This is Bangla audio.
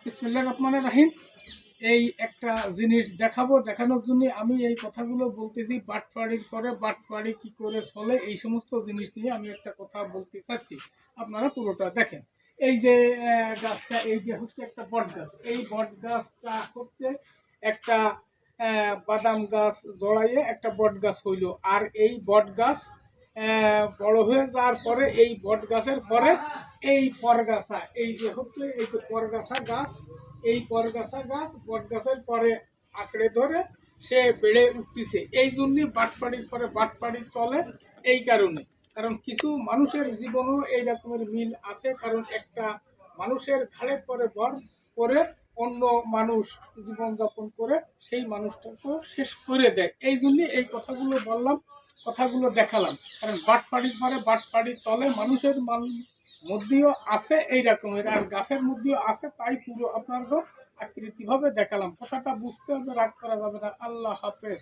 বিসমিল্লাহির রহমানির রহিম। এই একটা জিনিস দেখানোর জন্য আমি এই কথাগুলো বলতেছি। বাটপাড়ির পরে বাটপাড়ি কি করে চলে, এই সমস্ত জিনিস নিয়ে আমি একটা কথা বলতে চাচ্ছি। আপনারা পুরোটা দেখেন। এই যে গাছটা, এই যে হচ্ছে একটা বট গাছ। এই বট গাছটা হচ্ছে একটা বাদাম গাছ জড়াইয়ে একটা বট গাছ হইল। আর এই বট গাছ বড় হয়ে যাওয়ার পরে এই বট গাছের পরে এই পরগাছা, এই যে হচ্ছে এই যে পরগাছা গাছ, এই পরগাছা গাছ বট গাছের পরে আঁকড়ে ধরে সে বেড়ে উঠতেছে। এই জন্যই বাটপাড়ির পরে বাটপাড়ি চলে। এই কারণে, কারণ কিছু মানুষের জীবনও এই রকমের মিল আছে। কারণ একটা মানুষের ঘাড়ের পরে ভর করে অন্য মানুষ জীবনযাপন করে সেই মানুষটাকে শেষ করে দেয়। এই জন্যই এই কথাগুলো বললাম, কথাগুলো দেখালাম। কারণ বাটপাড়ির পরে বাটপাড়ি চলে, মানুষের মধ্যেও আছে এই রকমের, আর গাছের মধ্যেও আছে। তাই পুরো আপনার আকৃতিভাবে দেখালাম। কথাটা বুঝতে হবে, রাগ করা যাবে না। আল্লাহ হাফেজ।